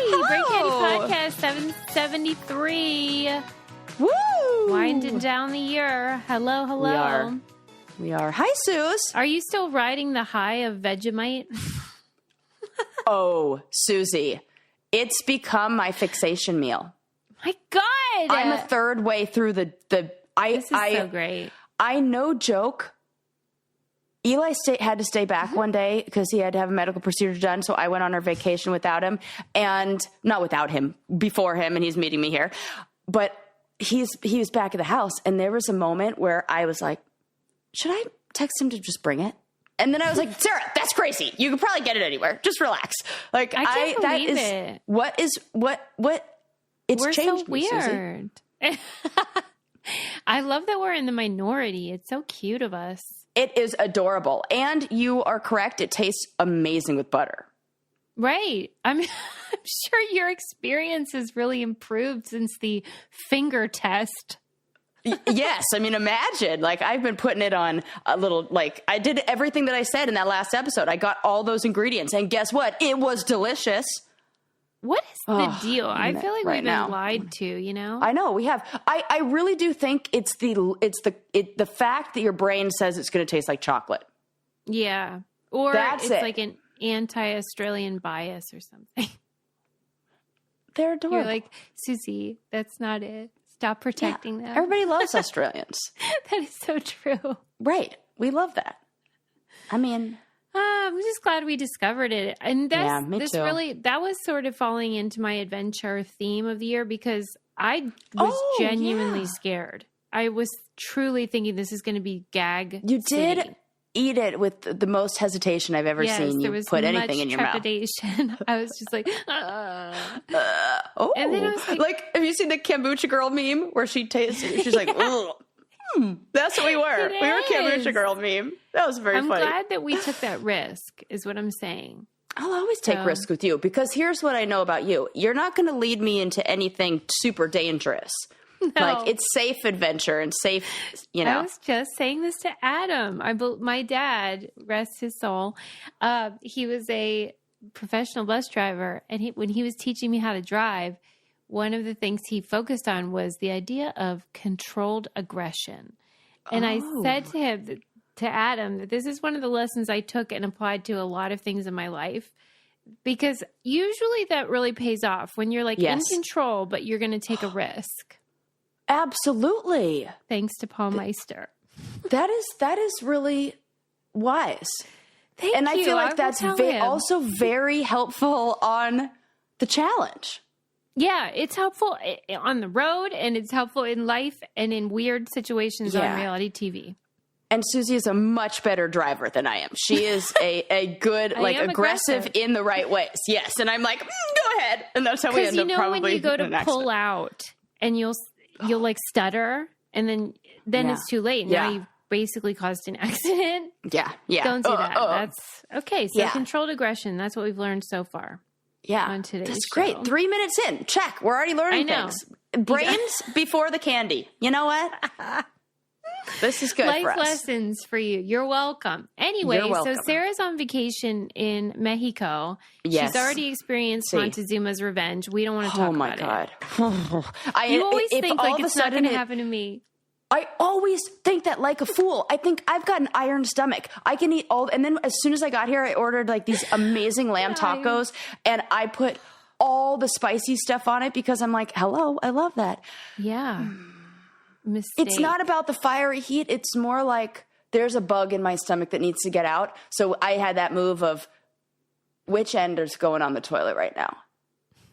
Brain Candy Podcast 773. Woo! Winding down the year. Hello. We are. Hi, Suze. Are you still riding the high of Vegemite? Oh, Susie. It's become my fixation meal. My God. I'm a third way through the This is so great. I no joke. Eli had to stay back one day because he had to have a medical procedure done. So I went on our vacation without him, and not without him, before him, and he's meeting me here. But he was back at the house, and there was a moment where I was like, should I text him to just bring it? And then I was like, Sarah, that's crazy. You could probably get it anywhere. Just relax. Like I can't believe it. What it's we're changed so me, weird. I love that we're in the minority. It's so cute of us. It is adorable. And you are correct. It tastes amazing with butter. Right. I'm sure your experience has really improved since the finger test. Yes. I mean, imagine, like, I've been putting it on a little, like, I did everything that I said in that last episode. I got all those ingredients, and guess what? It was delicious. What is the deal? I feel like right we've been now. lied to, you know? I know we have. I really do think it's the fact that your brain says it's going to taste like chocolate. Yeah. Or That's it's it. like an anti-Australian bias or something. They're adorable. You're like, Susie, that's not it. Stop protecting them. Everybody loves Australians. That is so true. Right. We love that. I mean, I'm just glad we discovered it. And me too. that was sort of falling into my adventure theme of the year because I was genuinely scared. I was truly thinking this is going to be gag. You did city. Eat it with the most hesitation I've ever seen you put anything in your mouth. Trepidation. I was just like, And then I was like, have you seen the kombucha girl meme where she tastes it? She's like, ugh. That's what we were. We were kombucha girl meme. That was very funny. I'm glad that we took that risk, is what I'm saying. I'll always take risks with you because here's what I know about you. You're not going to lead me into anything super dangerous. No. Like, it's safe adventure and safe, I was just saying this to Adam. My dad, rest his soul, he was a professional bus driver. And when he was teaching me how to drive, one of the things he focused on was the idea of controlled aggression. And I said to him, to Adam, that this is one of the lessons I took and applied to a lot of things in my life. Because usually that really pays off when you're like in control, but you're going to take a risk. Absolutely. Thanks to Paul Meister. That is really wise. Thank and you. I feel like that's also very helpful on the challenge. Yeah, it's helpful on the road, and it's helpful in life and in weird situations on reality TV. And Susie is a much better driver than I am. She is a good, like, aggressive in the right ways. Yes. And I'm like, go ahead. And that's how we end up probably when you go to pull out and you'll like stutter and then it's too late. Now you've basically caused an accident. Yeah. Don't do that. That's okay. So controlled aggression. That's what we've learned so far. Yeah. On today's That's show. great. 3 minutes in. Check. We're already learning things. Brains before the candy. You know what? This is good for us. Life lessons for you. You're welcome. Anyway, so Sarah's on vacation in Mexico. Yes. She's already experienced Montezuma's revenge. We don't want to talk about it. Oh, my God. You always think, like, it's not going to happen to me. I always think that like a fool. I think I've got an iron stomach. I can eat all. And then as soon as I got here, I ordered like these amazing lamb tacos, and I put all the spicy stuff on it because I'm like, hello, I love that. Yeah. Mistake. It's not about the fiery heat. It's more like there's a bug in my stomach that needs to get out. So I had that move of which end is going on the toilet right now.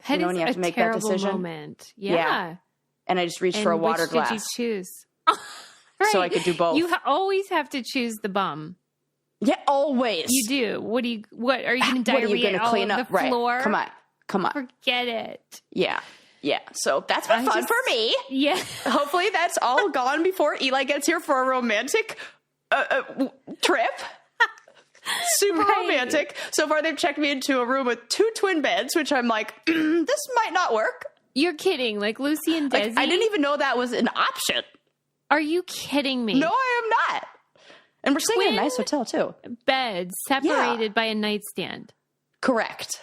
That when you have to make that decision. Moment. Yeah. And I just reached for a water glass. Which did you choose? Right. So I could do both. You always have to choose the bum. Yeah, always. You do. What are you going to diarrhea what are you gonna clean all up? the floor? Right. Come on. Forget it. Yeah. So that's been fun for me. Yeah. Hopefully that's all gone before Eli gets here for a romantic trip. Super romantic. So far they've checked me into a room with 2 twin beds, which I'm like, this might not work. You're kidding. Like Lucy and Desi? Like, I didn't even know that was an option. Are you kidding me? No, I am not. And we're staying in a nice hotel, too. Beds separated by a nightstand. Correct.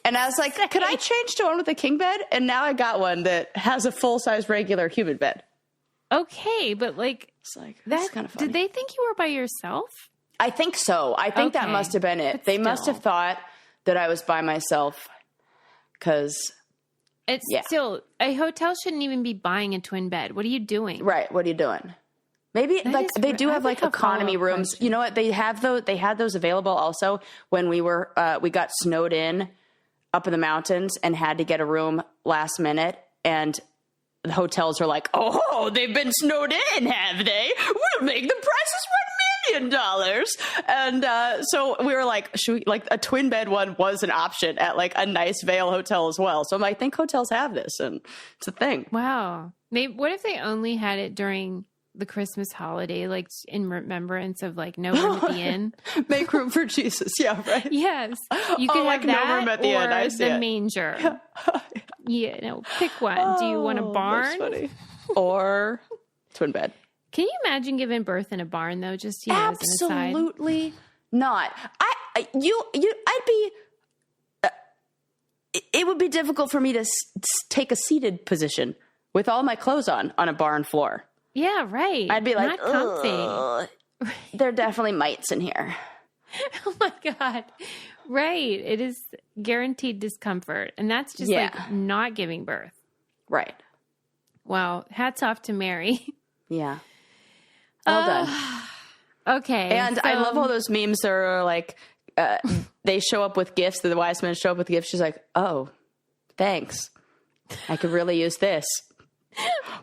And I was like, could I change to one with a king bed? And now I got one that has a full-size regular human bed. Okay, but like, It's like, that's kind of funny. Did they think you were by yourself? I think so. I think that must have been it. But They must have thought that I was by myself because... It's still, a hotel shouldn't even be buying a twin bed. What are you doing? Right. What are you doing? Maybe like they do have like economy rooms. question. You know what? They have those. They had those available also when we got snowed in up in the mountains and had to get a room last minute. And the hotels are like, oh, they've been snowed in, have they? We'll make the prices $1 million. And so we were like, should we, like a twin bed one was an option at like a nice Vail hotel as well. So I'm like, I think hotels have this, and it's a thing. Wow. Maybe, what if they only had it during the Christmas holiday, like in remembrance of like no room at the inn? Make room for Jesus. Yeah, right. Yes. You could have like that no room at the or inn. I see the it. manger. Yeah, no, pick one. Do you want a barn? That's funny. Or twin bed. Can you imagine giving birth in a barn though? Just, as an aside. Absolutely not. I'd be. It would be difficult for me to take a seated position with all my clothes on a barn floor. Yeah, right. I'd be like, not comfy. There are definitely mites in here. Oh my God. Right. It is guaranteed discomfort. And that's just like not giving birth. Right. Wow. Hats off to Mary. Yeah. Well done. Okay. And I love all those memes that are like, they show up with gifts. The wise men show up with gifts. She's like, oh, thanks. I could really use this.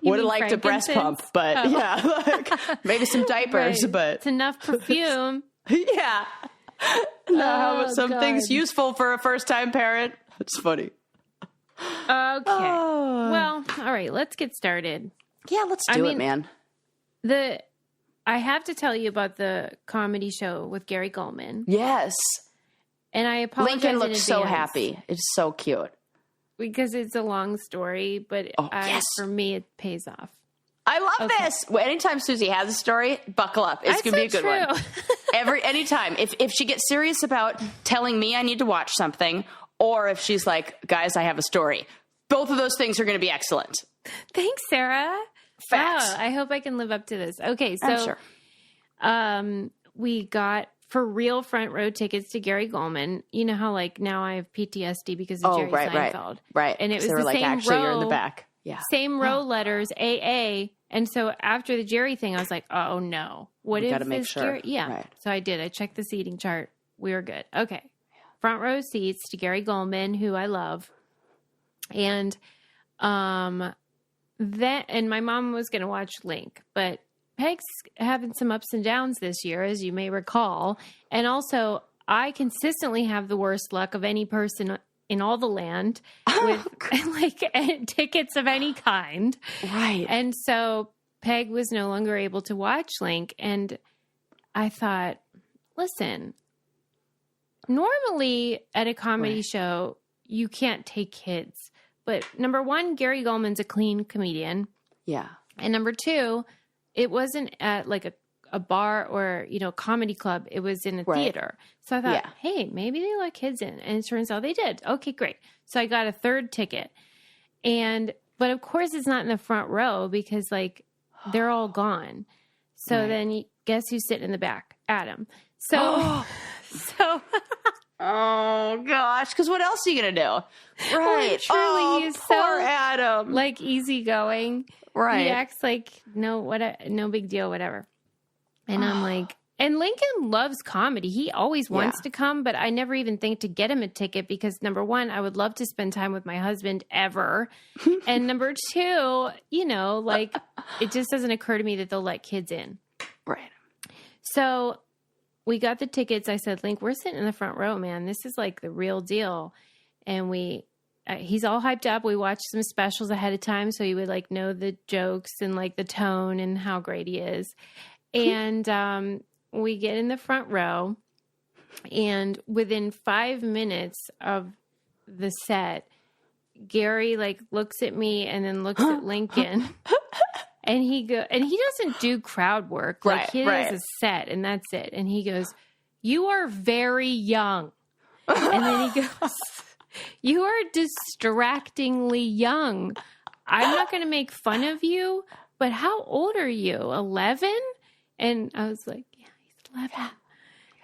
Would have liked a breast pump, but like maybe some diapers, but it's enough perfume. Yeah. No, something's useful for a first-time parent. It's funny. Okay. Well, all right, let's get started. Yeah, let's do it, man. I have to tell you about the comedy show with Gary Gulman. Yes. And I apologize. Lincoln looks so happy. It's so cute. Because it's a long story, but for me, it pays off. I love this. Well, anytime Susie has a story, buckle up. It's going to be a good one. Anytime. If she gets serious about telling me I need to watch something, or if she's like, guys, I have a story, both of those things are going to be excellent. Thanks, Sarah. Facts. Wow, I hope I can live up to this. Okay, so we got for real front row tickets to Gary Gulman. You know how like now I have PTSD because of Jerry Seinfeld. Right. And it was they were the like, same actually, row. You're in the back. Yeah. Same row letters, AA. And so after the Jerry thing, I was like, oh no. What if this Jerry? Yeah. Right. So I did. I checked the seating chart. We were good. Okay. Front row seats to Gary Gulman, who I love. And and my mom was going to watch Link, but Peg's having some ups and downs this year, as you may recall. And also, I consistently have the worst luck of any person in all the land with tickets of any kind. Right. And so Peg was no longer able to watch Link. And I thought, listen, normally at a comedy show, you can't take kids. But number one, Gary Gulman's a clean comedian. Yeah. And number two, it wasn't at like a bar or, comedy club. It was in a theater. So I thought, hey, maybe they let kids in. And it turns out they did. Okay, great. So I got a third ticket. But of course it's not in the front row because like they're all gone. So then guess who's sitting in the back? Adam. So, oh gosh, because what else are you going to do? Right. Truly, he's poor so Adam. like easygoing. Right. He acts like no big deal, whatever. And I'm like, and Lincoln loves comedy. He always wants to come, but I never even think to get him a ticket because number one, I would love to spend time with my husband ever. And number two, like it just doesn't occur to me that they'll let kids in. Right. So we got the tickets. I said, Link, we're sitting in the front row, man. This is like the real deal. And he's all hyped up. We watched some specials ahead of time. So he would like know the jokes and like the tone and how great he is. And we get in the front row and within 5 minutes of the set, Gary like looks at me and then looks at Lincoln and he doesn't do crowd work. Like he has a set and that's it. And he goes, "You are very young." And then he goes, You are distractingly young. I'm not going to make fun of you, but how old are you? 11? And I was like, yeah, he's 11.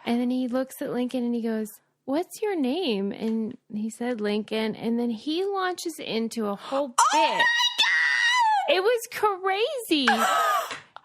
And then he looks at Lincoln and he goes, what's your name? And he said Lincoln. And then he launches into a whole bit. Oh my God! It was crazy.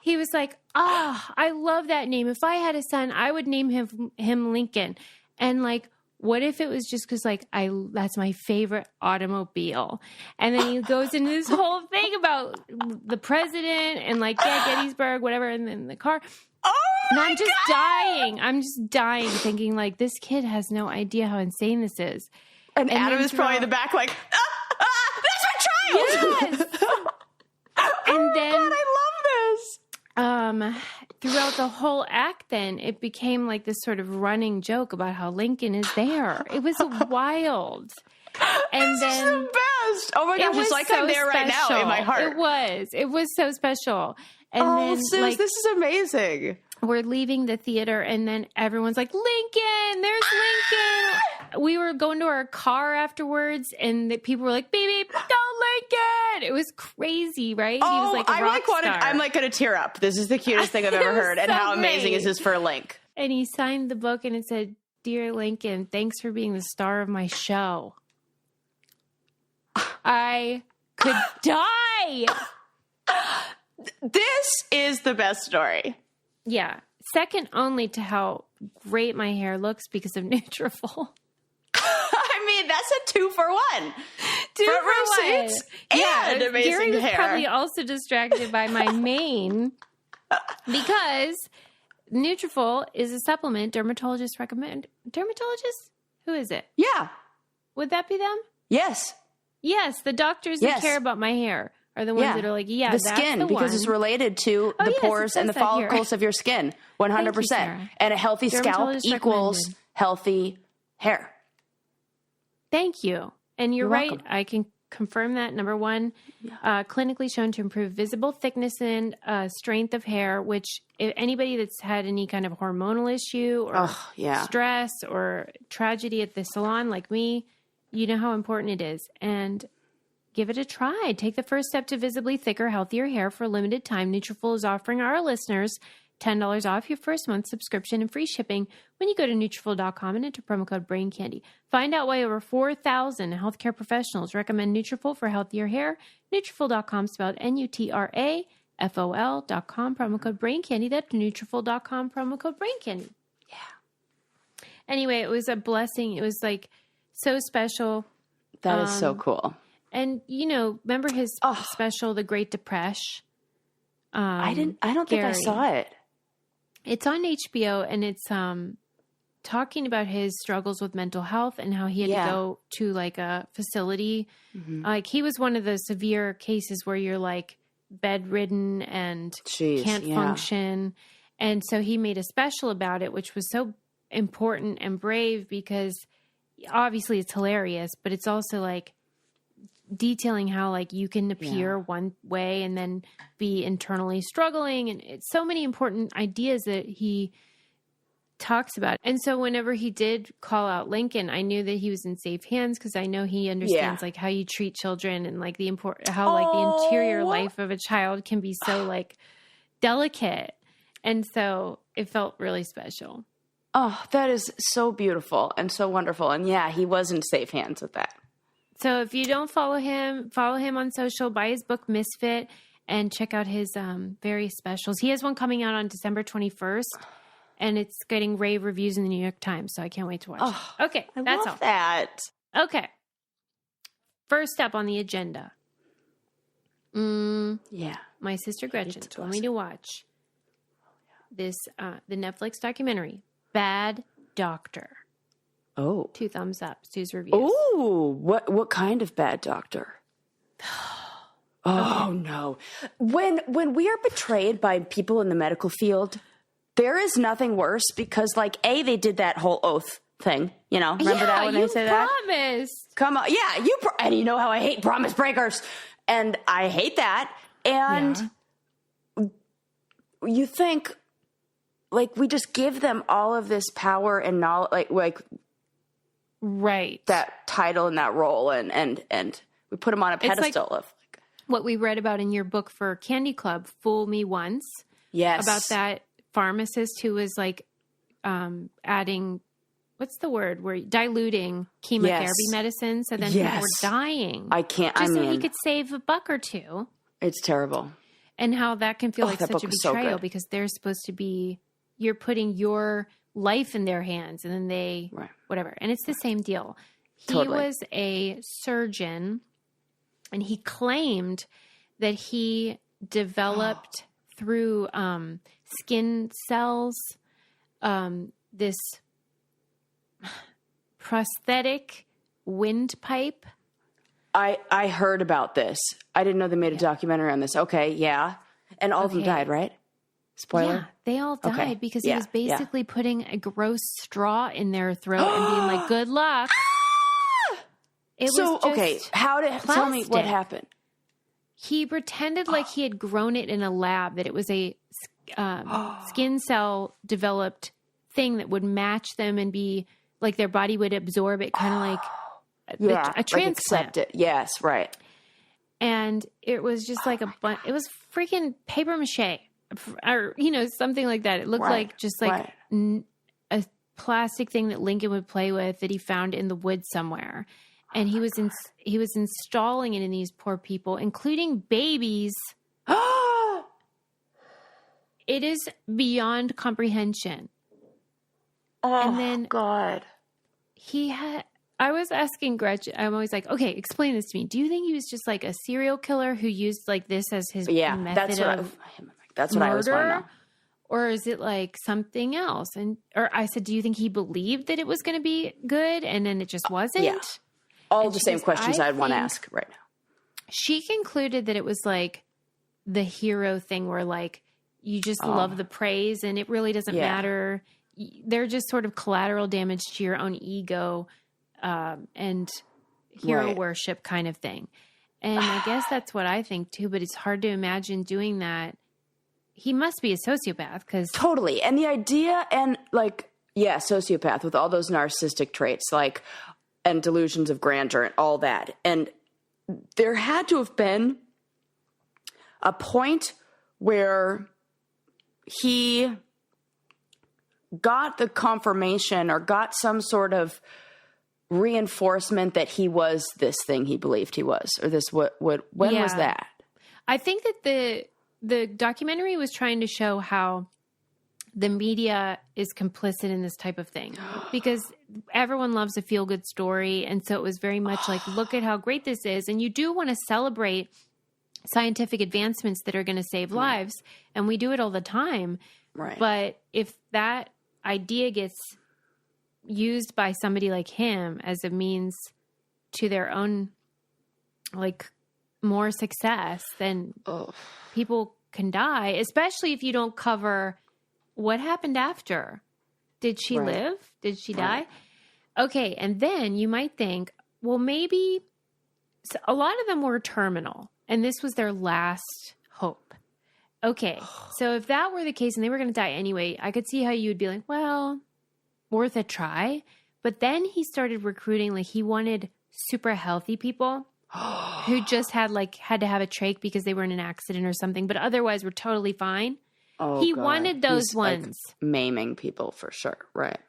He was like, I love that name. If I had a son, I would name him Lincoln. And like, what if it was just because like that's my favorite automobile? And then he goes into this whole thing about the president and like, yeah, Gettysburg, whatever, and then the car. Oh And my I'm just God! dying. I'm just dying thinking like this kid has no idea how insane this is. And Adam then is probably in the back like, that's my child! Yes. And then- God, I love this. Throughout the whole act, then it became like this sort of running joke about how Lincoln is there. It was wild. And This then is the best. Oh my it gosh, was it's like so I'm there right now in my special. heart. It was so special. And Oh, then Suze, like this is amazing. we're leaving the theater and then everyone's like, Lincoln, there's Lincoln. We were going to our car afterwards and the people were like, baby, go Lincoln. It was crazy, right? Oh, He was like a rock star. I'm like going to tear up. This is the cutest thing I've It ever was heard. And so how amazing great. is this for Link? And he signed the book and it said, Dear Lincoln, thanks for being the star of my show. I could die. This is the best story. Yeah. Second only to how great my hair looks because of Nutrafol. I mean, that's a 2 for 1. Two Front for row one. seats Yeah, and amazing Gary was hair. probably also distracted by my mane because Nutrafol is a supplement dermatologists recommend. Dermatologists? Who is it? Yeah. Would that be them? Yes. Yes, the doctors Yes. that care about my hair are the ones that are like, yeah, the that's skin, the because one. it's related to the yes, it pores and the says that here. follicles of your skin. 100%. Sarah. And a healthy scalp Dermatologist equals recommended. healthy hair. Thank you. And you're You're right. welcome. I can confirm that. Number one, clinically shown to improve visible thickness and strength of hair, which if anybody that's had any kind of hormonal issue or stress or tragedy at the salon like me, you know how important it is. And give it a try. Take the first step to visibly thicker, healthier hair for a limited time. Nutrafol is offering our listeners $10 off your first month subscription and free shipping when you go to Nutrafol.com and enter promo code BRAINCANDY. Find out why over 4,000 healthcare professionals recommend Nutrafol for healthier hair. Nutrafol.com, spelled Nutrafol.com, promo code BRAINCANDY. That's Nutrafol.com, promo code BRAINCANDY. Yeah. Anyway, it was a blessing. It was like so special. That is so cool. And, you know, remember his special, The Great Depression? I don't think I Gary. saw it. It's on HBO and it's talking about his struggles with mental health and how he had to go to like a facility. Mm-hmm. Like he was one of the severe cases where you're like bedridden and can't function. And so he made a special about it, which was so important and brave because obviously it's hilarious, but it's also like detailing how like you can appear one way and then be internally struggling, and it's so many important ideas that he talks about. And so whenever he did call out Lincoln, I knew that he was in safe hands because I know he understands like how you treat children and like the how like the interior life of a child can be so like delicate. And so it felt really special. Oh, that is so beautiful and so wonderful. And yeah, he was in safe hands with that. So if you don't follow him on social, buy his book Misfit and check out his various specials. He has one coming out on December 21st and it's getting rave reviews in the New York Times. So I can't wait to watch it. Okay. That's all. That. Okay. First up on the agenda. Yeah. My sister Gretchen told me to watch this, the Netflix documentary, Bad Doctor. Oh. 2 thumbs up. Sue's reviews. Oh, what kind of bad doctor? Oh no. When we are betrayed by people in the medical field, there is nothing worse because like they did that whole oath thing, you know. Remember that when they say that? Promised. Come on. Yeah, and you know how I hate promise breakers. And I hate that. And you think like we just give them all of this power and knowledge like Right. that title and that role, and we put him on a pedestal of like, what we read about in your book for Candy Club, Fool Me Once. yes, About that pharmacist who was like adding, what's the word? Where diluting chemotherapy medicine, so then people were dying. I can't. Just so he could save $1 or $2. It's terrible. And how that can feel like that such a book was so betrayal good. because they're supposed to be, you're putting your life in their hands and then they, whatever. And it's the same deal. He was a surgeon and he claimed that he developed through skin cells this prosthetic windpipe. I heard about this. I didn't know they made a documentary on this. Okay, yeah. And all of them died, right? Spoiler? Yeah, they all died because he was basically putting a gross straw in their throat and being like, good luck. It was just tell me what happened. He pretended like he had grown it in a lab, that it was a skin cell developed thing that would match them and be like their body would absorb it, kind of like a transplant. Like accept it. Yes, right. And it was just like it was freaking paper mache or, something like that. It looked like just like a plastic thing that Lincoln would play with that he found in the woods somewhere. And he was installing it in these poor people, including babies. It is beyond comprehension. And then God. I was asking Gretchen, I'm always like, okay, explain this to me. Do you think he was just like a serial killer who used like this as his method that's what I always want to know. Or is it like something else? Or I said, do you think he believed that it was going to be good and then it just wasn't? Yeah. All the same questions I'd want to ask right now. She concluded that it was like the hero thing where like you just love the praise and it really doesn't matter. They're just sort of collateral damage to your own ego and hero worship kind of thing. And I guess that's what I think too, but it's hard to imagine doing that. He must be a sociopath because totally. And the idea and like, sociopath with all those narcissistic traits, like, and delusions of grandeur and all that. And there had to have been a point where he got the confirmation or got some sort of reinforcement that he was this thing he believed he was, or this, when was that? I think that the documentary was trying to show how the media is complicit in this type of thing because everyone loves a feel-good story. And so it was very much like, look at how great this is. And you do want to celebrate scientific advancements that are going to save lives. And we do it all the time. Right. But if that idea gets used by somebody like him as a means to their own, like, more success, then people can die, especially if you don't cover what happened after. Did she live? Did she die? Okay. And then you might think, well, maybe a lot of them were terminal and this was their last hope. Okay. So if that were the case and they were going to die anyway, I could see how you would be like, well, worth a try. But then he started recruiting, like he wanted super healthy people who just had to have a trach because they were in an accident or something, but otherwise were totally fine. Oh, he God. wanted those He's ones. Like maiming people for sure. Right.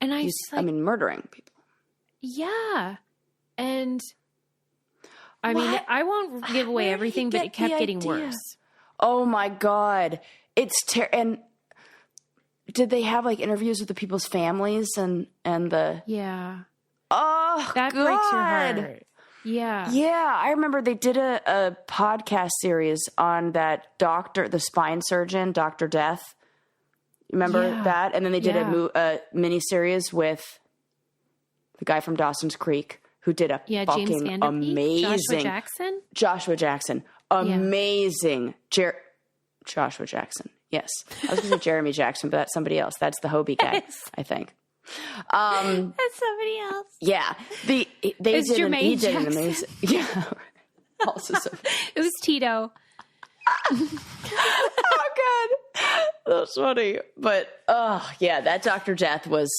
And murdering people. Yeah. And I mean, I won't give away everything, but it kept getting worse. Oh my God. It's and did they have like interviews with the people's families and the Oh, that God. breaks your heart. Yeah. Yeah. I remember they did a podcast series on that doctor, the spine surgeon, Dr. Death. Remember that? And then they did a mini series with the guy from Dawson's Creek who did a fucking amazing Joshua Jackson. Amazing. Joshua Jackson. Yes. I was going to say Jeremy Jackson, but that's somebody else. That's the Hobie guy, I think. That's somebody else. Yeah. He did an amazing. Yeah. Also so. It was Tito. Oh, God. That's funny. But, oh, yeah, that Dr. Death was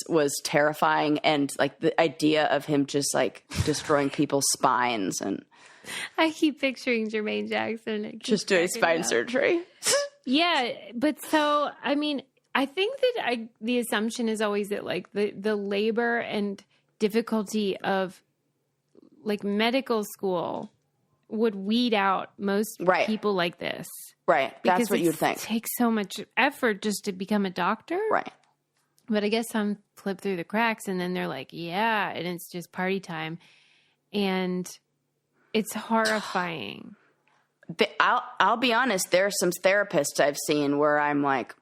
terrifying. And, like, the idea of him just, like, destroying people's spines and I keep picturing Jermaine Jackson. It keeps just doing cracking spine me up. surgery. Yeah, but so, I mean, I think that the assumption is always that, like, the labor and difficulty of, like, medical school would weed out most Right. people like this. Right. That's Because what you'd think. It takes so much effort just to become a doctor. Right. But I guess some slip through the cracks and then they're like, yeah, and it's just party time. And it's horrifying. I'll be honest. There are some therapists I've seen where I'm like,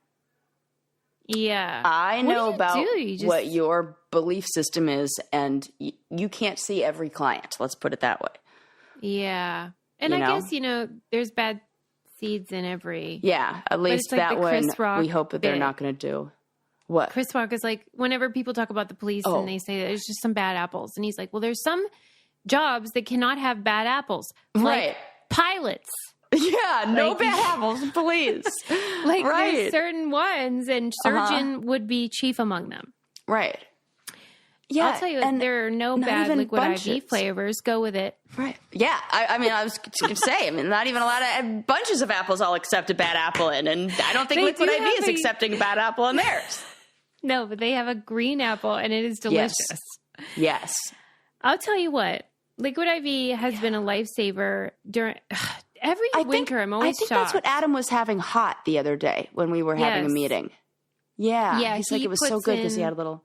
yeah, I know about You what your belief system is, and you can't see every client. Let's put it that way. Yeah. And You I know? guess, there's bad seeds in every. Yeah, at least it's like that the one Chris Rock we hope that they're bit. not going to do. What? Chris Rock is like, whenever people talk about the police Oh. and they say there's just some bad apples. And he's like, well, there's some jobs that cannot have bad apples. Like Right. pilots. Yeah, no Like- bad apples, please. Like Right. there's certain ones, and surgeon would be chief among them. Right. Yeah, I'll tell you, and there are no not bad even liquid bunches. IV flavors. Go with it. Right. Yeah. I mean, I was going to say, not even a lot of bunches of apples I'll accept a bad apple in. And I don't think They Liquid do IV have is accepting a bad apple in theirs. No, but they have a green apple, and it is delicious. Yes. I'll tell you what, liquid IV has been a lifesaver during every winter. I'm always I think shocked. that's what Adam was having hot the other day when we were having a Yes. meeting. Yeah. Yeah, He's like, he it was so puts good because he in- had a little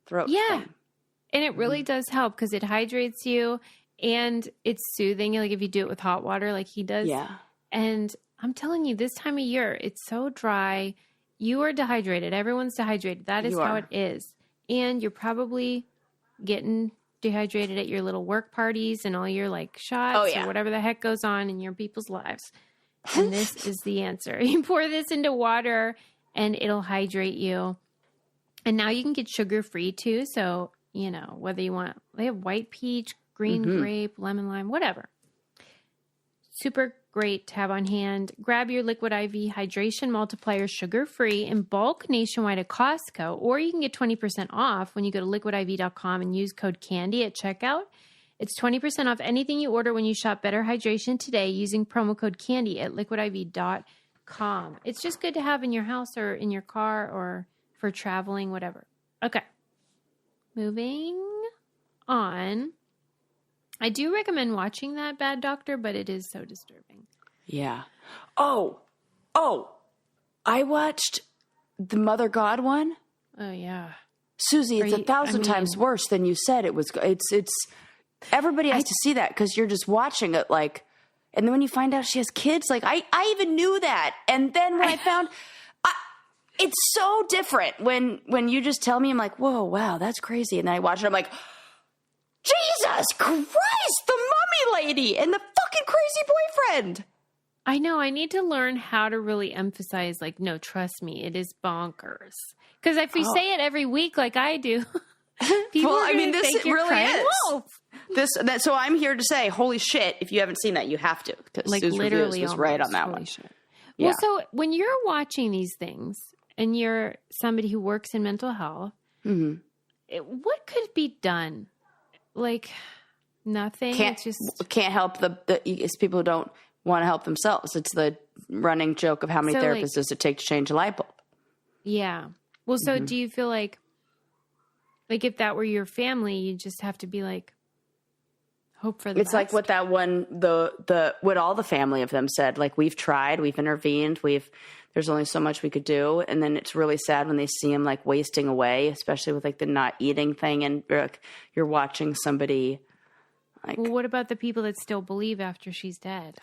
throat Yeah. thing. And it really does help because it hydrates you and it's soothing. Like if you do it with hot water, like he does. Yeah. And I'm telling you, this time of year, it's so dry. You are dehydrated. Everyone's dehydrated. That is You how are. it is. And you're probably getting dehydrated at your little work parties and all your like shots Oh, yeah. or whatever the heck goes on in your people's lives. And this is the answer. You pour this into water and it'll hydrate you. And now you can get sugar free too. So, whether you want, they have white peach, green grape, lemon lime, whatever. Super great to have on hand. Grab your Liquid IV Hydration Multiplier sugar-free in bulk nationwide at Costco, or you can get 20% off when you go to liquidiv.com and use code CANDY at checkout. It's 20% off anything you order when you shop Better Hydration today using promo code CANDY at liquidiv.com. It's just good to have in your house or in your car or for traveling, whatever. Okay. Moving on. I do recommend watching that Bad Doctor, but it is so disturbing. Yeah. Oh, I watched the Mother God one. Oh, yeah. Susie, it's 1,000 times worse than you said it was. It's everybody has to see that because you're just watching it like, and then when you find out she has kids, like I even knew that. And then when I found, it's so different when you just tell me, I'm like, whoa, wow, that's crazy. And then I watch it, I'm like, Jesus Christ, the mummy lady and the fucking crazy boyfriend. I know. I need to learn how to really emphasize, like, no, trust me, it is bonkers. Because if you say it every week like I do, people are going to think you're crying wolf. So I'm here to say, holy shit, if you haven't seen that, you have to. Because Like Sue's literally Reviews was right on that holy one. Shit. Yeah. Well, so when you're watching these things and you're somebody who works in mental health, what could be done? Like nothing. Can't help it's people who don't want to help themselves. It's the running joke of how many therapists does it take to change a light bulb? Yeah. Well, so do you feel like if that were your family, you just have to be like, hope for the It's best? like what that one, what all the family of them said, like we've tried, we've intervened, there's only so much we could do. And then it's really sad when they see him like wasting away, especially with like the not eating thing. And you're watching somebody like, Well, what about the people that still believe after she's dead?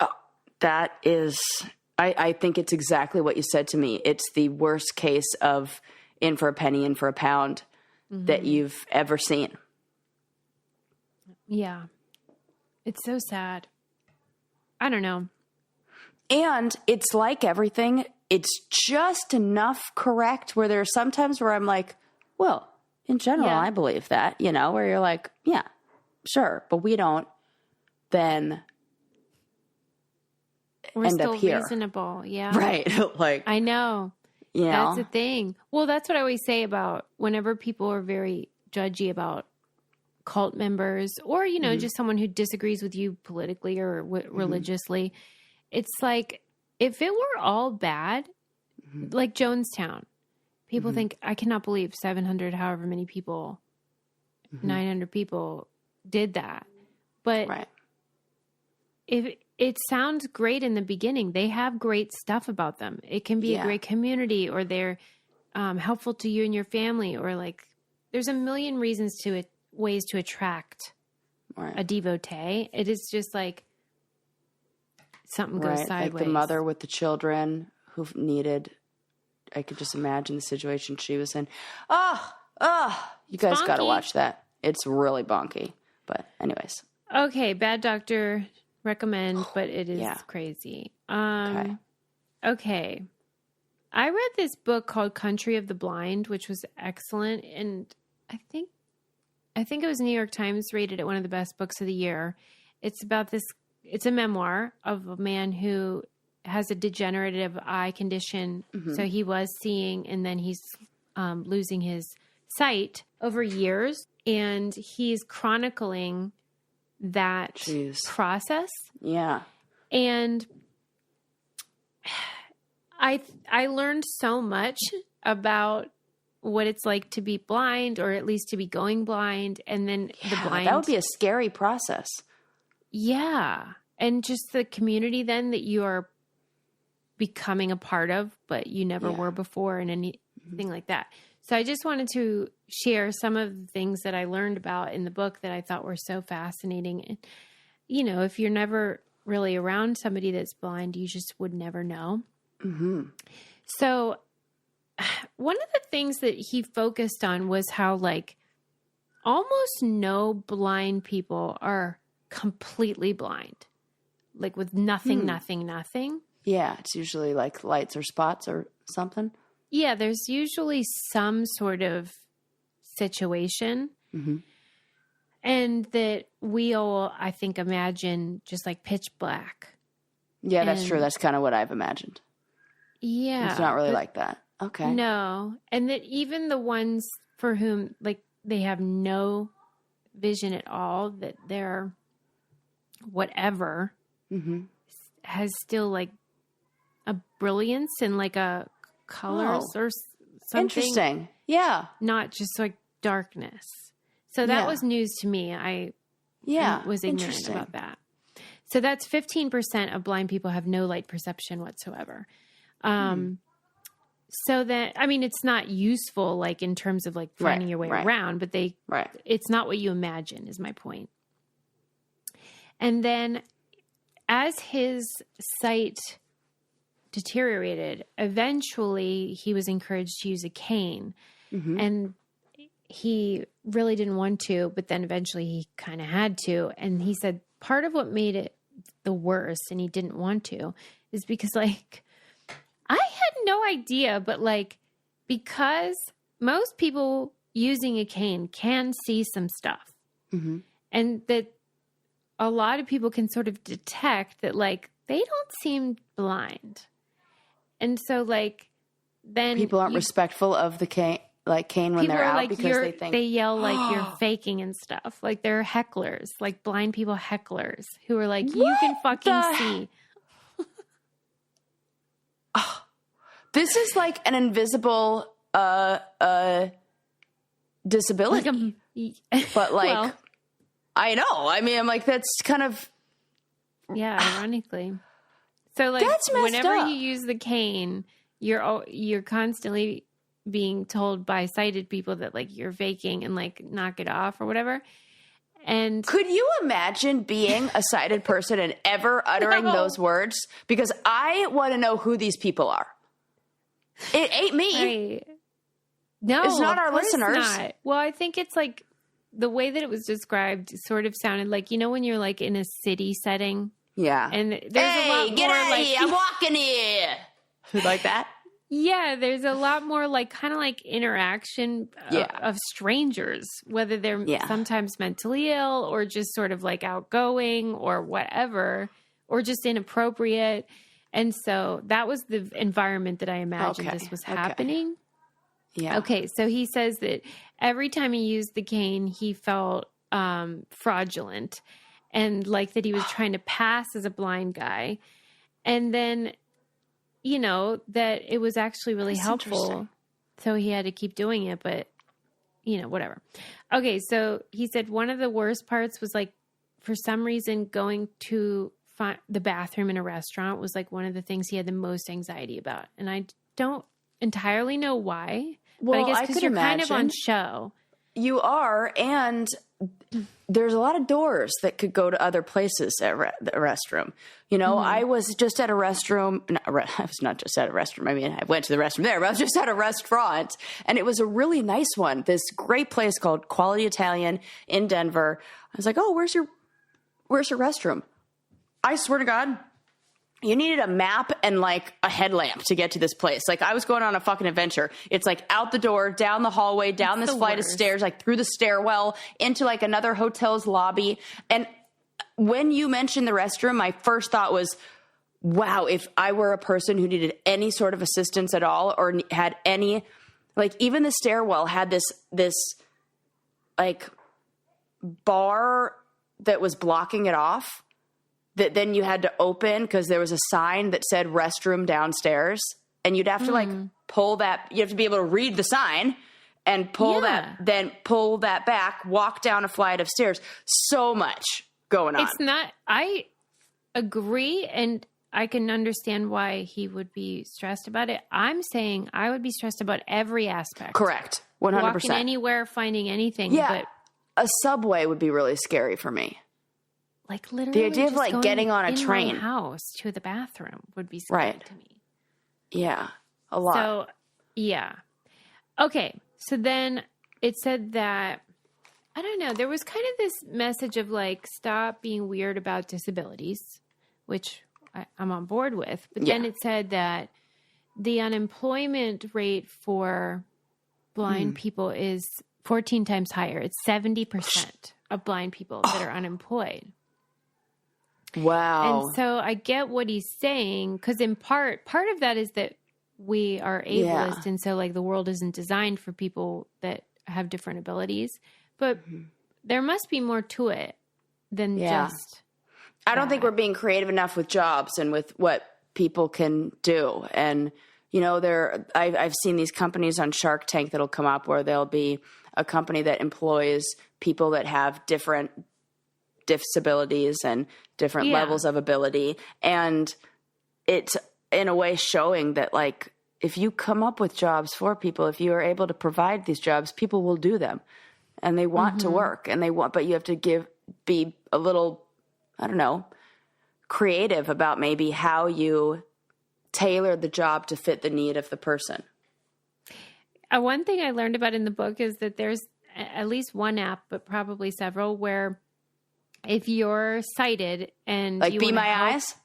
that is, I think it's exactly what you said to me. It's the worst case of in for a penny, in for a pound that you've ever seen. Yeah. It's so sad. I don't know. And it's like everything. It's just enough correct where there are some times where I'm like, well, in general, Yeah. I believe that, where you're like, yeah, sure, but we don't then We're end still up here. reasonable. Yeah. Right. Like, I know. You know? That's the thing. Well, that's what I always say about whenever people are very judgy about cult members or, you know, just someone who disagrees with you politically or religiously. It's like, if it were all bad, like Jonestown, people think, I cannot believe 700, however many people, 900 people did that. But if it sounds great in the beginning, they have great stuff about them. It can be a great community, or they're helpful to you and your family, or like there's a million reasons to it, ways to attract a devotee. It is just like something goes sideways. Like the mother with the children who needed, I could just imagine the situation she was in. You guys got to watch that. It's really bonky. But anyways. Okay. Bad Doctor recommend, but it is crazy. Okay. I read this book called Country of the Blind, which was excellent. And I think it was New York Times rated it one of the best books of the year. It's about this, it's a memoir of a man who has a degenerative eye condition. So he was seeing, and then he's losing his sight over years. And he's chronicling that process. Yeah. And I learned so much about what it's like to be blind, or at least to be going blind, and then the blind. That would be a scary process. Yeah. And just the community then that you are becoming a part of, but you never were before, and anything like that. So I just wanted to share some of the things that I learned about in the book that I thought were so fascinating. And, you know, if you're never really around somebody that's blind, you just would never know. So one of the things that he focused on was how, like, almost no blind people are completely blind, like with nothing. Yeah, it's usually like lights or spots or something. Yeah, there's usually some sort of situation. And that we all, I think, imagine just like pitch black. Yeah, that's true. That's kind of what I've imagined. Yeah. It's not really like that. Okay. No. And that even the ones for whom, like, they have no vision at all, that they're whatever, has still like a brilliance and like a colors or something. Interesting. Yeah. Not just like darkness. So that was news to me. I was ignorant about that. So that's 15% of blind people have no light perception whatsoever. So that, I mean, it's not useful, like in terms of like finding your way around, but it's not what you imagine is my point. And then as his sight deteriorated, eventually he was encouraged to use a cane, and he really didn't want to, but then eventually he kind of had to. And he said part of what made it the worst, and he didn't want to, is because, like, I had no idea, but like, because most people using a cane can see some stuff, and that a lot of people can sort of detect that, like, they don't seem blind. And so, like, then people aren't respectful of the cane when they're out, like, because they think they yell like you're faking and stuff. Like, they're hecklers, like blind people hecklers who are like, you can fucking see. This is like an invisible disability. But like, well, I know. I mean, I'm like, that's kind of ironically. So like, whenever you use the cane, you're constantly being told by sighted people that, like, you're faking and, like, knock it off or whatever. And could you imagine being a sighted person and ever uttering those words? Because I want to know who these people are. It ain't me. No, it's not our listeners. Not. Well, I think it's like the way that it was described sort of sounded like, you know, when you're like in a city setting. Yeah. And there's a lot get more out of like, here. I'm walking here. Like that. Yeah, there's a lot more like kind of like interaction of strangers, whether they're sometimes mentally ill or just sort of like outgoing or whatever, or just inappropriate. And so that was the environment that I imagined this was happening. Yeah. Okay. So he says that every time he used the cane, he felt fraudulent and like that he was trying to pass as a blind guy. And then, you know, that it was actually really helpful. So he had to keep doing it, but, you know, whatever. Okay. So he said one of the worst parts was like, for some reason, going to the bathroom in a restaurant was like one of the things he had the most anxiety about. And I don't entirely know why. Well, but I guess because you're kind of on show. You are, and there's a lot of doors that could go to other places at the restroom. You know, I was just at a restroom. I was not just at a restroom. I mean, I went to the restroom there, but I was just at a restaurant, and it was a really nice one. This great place called Quality Italian in Denver. I was like, oh, where's your restroom? I swear to God, you needed a map and like a headlamp to get to this place. Like I was going on a fucking adventure. It's like out the door, down the hallway, down this flight of stairs, like through the stairwell into like another hotel's lobby. And when you mentioned the restroom, my first thought was, wow, if I were a person who needed any sort of assistance at all or had any, like even the stairwell had this like bar that was blocking it off. That then you had to open because there was a sign that said restroom downstairs, and you'd have to like pull that. You have to be able to read the sign and pull that, then pull that back, walk down a flight of stairs. So much going on. It's not, I agree. And I can understand why he would be stressed about it. I'm saying I would be stressed about every aspect. Correct. 100%. Walking anywhere, finding anything. Yeah. But a subway would be really scary for me. Like literally the idea of like getting on a train, my house to the bathroom would be scary to me. Yeah, a lot. So, yeah. Okay. So then it said that, I don't know, there was kind of this message of like, stop being weird about disabilities, which I'm on board with. But then it said that the unemployment rate for blind people is 14 times higher. It's 70% of blind people that are unemployed. Wow. And so I get what he's saying, because in part of that is that we are ableist. And so like the world isn't designed for people that have different abilities, but there must be more to it than just I don't think we're being creative enough with jobs and with what people can do. And, you know, I've seen these companies on Shark Tank that'll come up where there'll be a company that employs people that have different disabilities and different levels of ability. And it's in a way showing that like, if you come up with jobs for people, if you are able to provide these jobs, people will do them and they want to work and but you have to be a little, I don't know, creative about maybe how you tailor the job to fit the need of the person. One thing I learned about in the book is that there's at least one app, but probably several, where if you're sighted and like you Be My help, Eyes?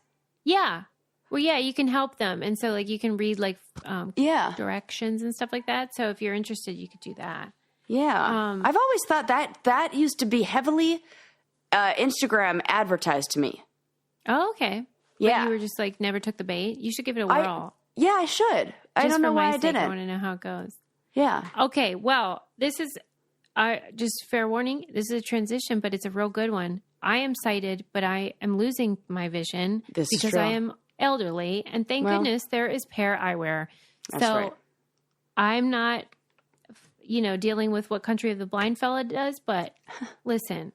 Yeah. Well, yeah, you can help them. And so like you can read like directions and stuff like that. So if you're interested, you could do that. Yeah. I've always thought that used to be heavily Instagram advertised to me. Oh, okay. Yeah. But you were just like never took the bait. You should give it a whirl. I should. I don't know why I didn't. I want to know how it goes. Yeah. Okay. Well, this is just fair warning. This is a transition, but it's a real good one. I am sighted, but I am losing my vision because I am elderly, and thank goodness there is pair eyewear. So I'm not, dealing with what Country of the Blind fella does, but listen,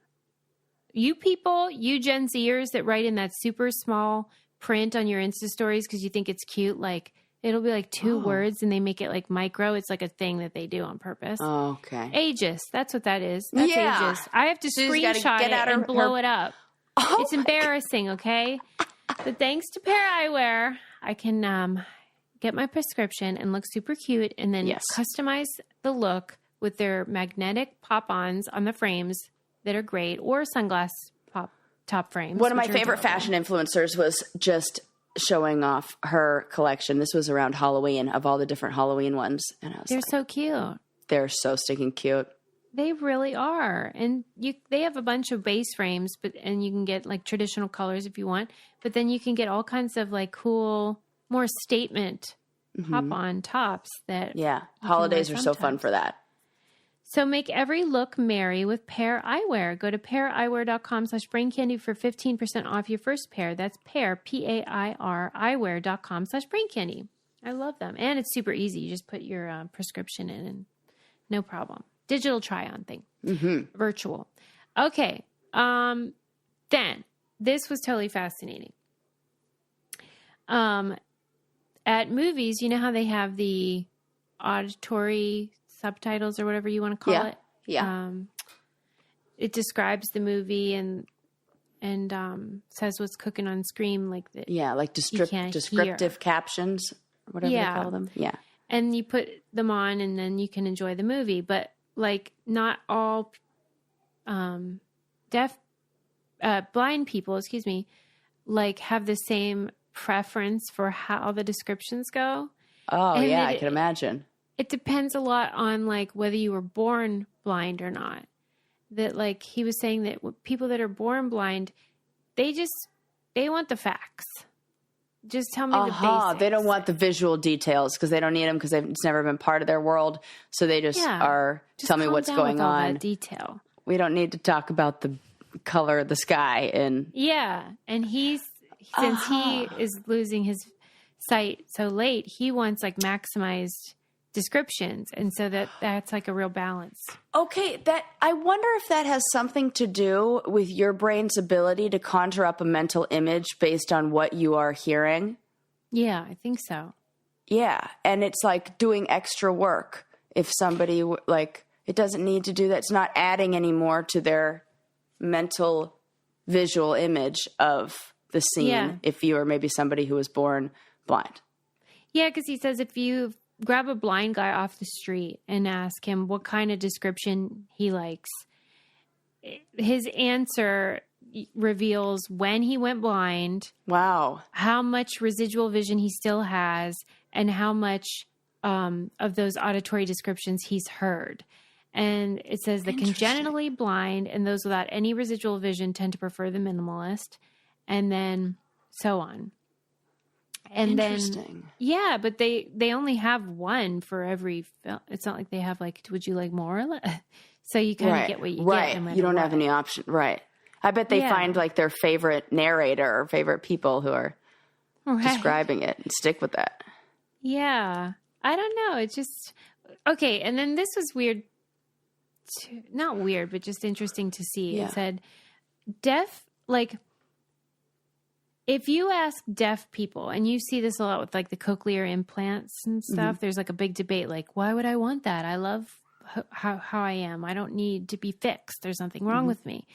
you people, you Gen Zers that write in that super small print on your Insta stories because you think it's cute, like it'll be like 2 words and they make it like micro. It's like a thing that they do on purpose. Oh, okay. Aegis. That's what that is. That's Aegis. I have to screenshot it and blow it up. Oh, it's embarrassing, okay? But thanks to Pair Eyewear, I can get my prescription and look super cute and then customize the look with their magnetic pop-ons on the frames that are great, or sunglass top frames. One of my favorite fashion influencers was just showing off her collection. This was around Halloween, of all the different Halloween ones. And I was They're so cute. They're so stinking cute. They really are. And they have a bunch of base frames, and you can get like traditional colors if you want, but then you can get all kinds of like cool, more statement pop-on tops that holidays are so fun for that. So make every look merry with Pair Eyewear. Go to paireyewear.com/braincandy for 15% off your first pair. That's Pair, P-A-I-R, eyewear.com/braincandy. I love them. And it's super easy. You just put your prescription in and no problem. Digital try-on thing. Virtual. Okay. Then, this was totally fascinating. At movies, you know how they have the auditory subtitles or whatever you want to call it? Yeah. It describes the movie and says what's cooking on screen. Like like descriptive captions, whatever they call them. Yeah. And you put them on and then you can enjoy the movie. But like not all blind people, like have the same preference for how the descriptions go. Oh, and I can imagine. It depends a lot on like whether you were born blind or not. That like he was saying that people that are born blind, they want the facts. Just tell me the basics. They don't want the visual details because they don't need them because it's never been part of their world. So they just tell me what's going on. All that detail. We don't need to talk about the color of the sky. And and since he is losing his sight so late, he wants like maximized descriptions. And so that's like a real balance. Okay. I wonder if that has something to do with your brain's ability to conjure up a mental image based on what you are hearing. Yeah, I think so. Yeah. And it's like doing extra work. If somebody it doesn't need to do that. It's not adding any more to their mental visual image of the scene. If you are maybe somebody who was born blind. Yeah. Cause he says, if you grab a blind guy off the street and ask him what kind of description he likes, his answer reveals when he went blind. Wow. How much residual vision he still has and how much of those auditory descriptions he's heard. And it says the congenitally blind and those without any residual vision tend to prefer the minimalist, and then so on. And then, but they only have one for every film. It's not like they have like, would you like more or less? So you kind of get what you get. No you don't have any option. Right. I bet they find like their favorite narrator or favorite people who are describing it and stick with that. Yeah. I don't know. It's just, okay. And then this was weird. Not weird, but just interesting to see. It said if you ask deaf people, and you see this a lot with like the cochlear implants and stuff, there's like a big debate. Like, why would I want that? I love how I am. I don't need to be fixed. There's nothing wrong with me.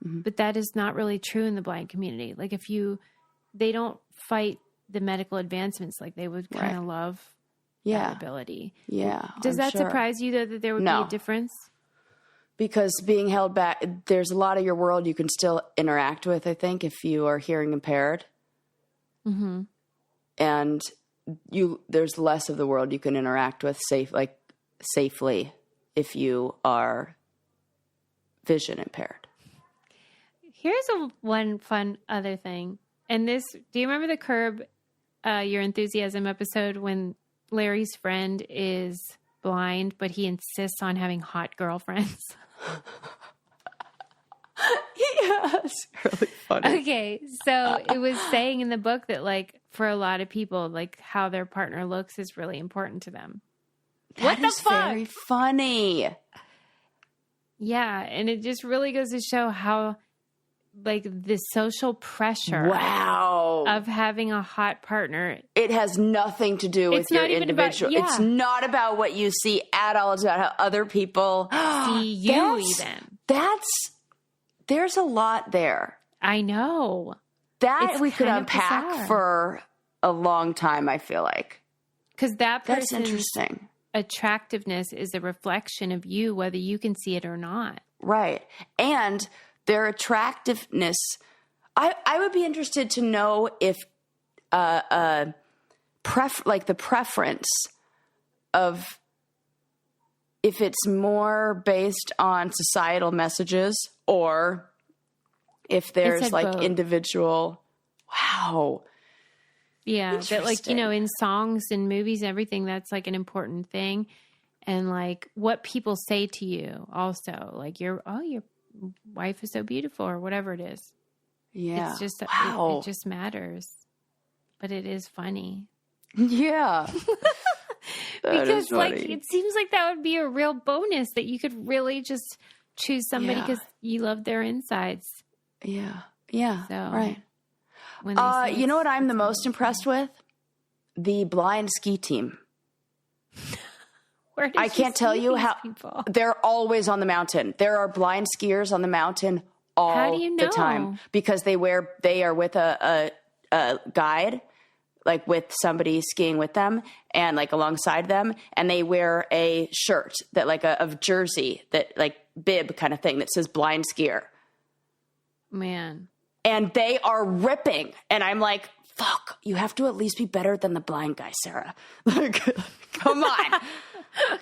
But that is not really true in the blind community. Like they don't fight the medical advancements like they would kind of love that ability. Yeah. Does that surprise you though, that there would be a difference? Because being held back, there's a lot of your world you can still interact with, I think, if you are hearing impaired. And there's less of the world you can interact with safely if you are vision impaired. Here's one fun other thing. And do you remember the Curb Your Enthusiasm episode when Larry's friend is blind, but he insists on having hot girlfriends? It's really funny. Okay, so it was saying in the book that like for a lot of people, like how their partner looks is really important to them. What the fuck? Very funny. Yeah, and it just really goes to show how like the social pressure of having a hot partner. It has nothing to do with your individual. It's not about what you see at all. It's about how other people see you there's a lot there. I know. That we could unpack for a long time, I feel like. Because that's interesting. Attractiveness is a reflection of you, whether you can see it or not. Right. And their attractiveness, I would be interested to know if the preference of if it's more based on societal messages or if there's like both. individual. Wow. Yeah. That like, in songs and movies, everything, that's like an important thing. And like what people say to you also, like your wife is so beautiful or whatever it is. Yeah. It's just, wow. it just matters, but it is funny. Yeah. Because like, it seems like that would be a real bonus that you could really just choose somebody because you love their insides. Yeah. Yeah. So, right. When you know what I'm the most impressed with? The blind ski team. Where did I can't tell you how people? They're always on the mountain. There are blind skiers on the mountain all the time because they are with a guide, like with somebody skiing with them and like alongside them. And they wear a shirt that like of jersey that like bib kind of thing that says blind skier. Man. And they are ripping. And I'm like, fuck, you have to at least be better than the blind guy, Sarah. Like, come on.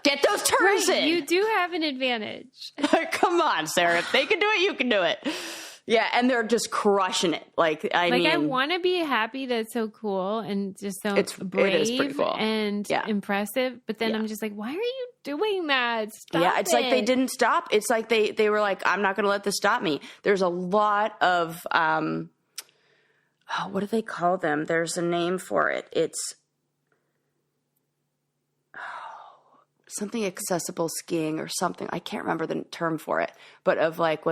Get those turns in. You do have an advantage. Come on, Sarah. If they can do it, you can do it. Yeah, and they're just crushing it. I want to be happy that it's so cool and just so brave it is pretty cool. And impressive. But then I'm just like, why are you doing that? Stop Yeah, it's like they didn't stop. It's like they were like, I'm not going to let this stop me. There's a lot of, what do they call them? There's a name for it. It's something accessible skiing or something. I can't remember the term for it, but of like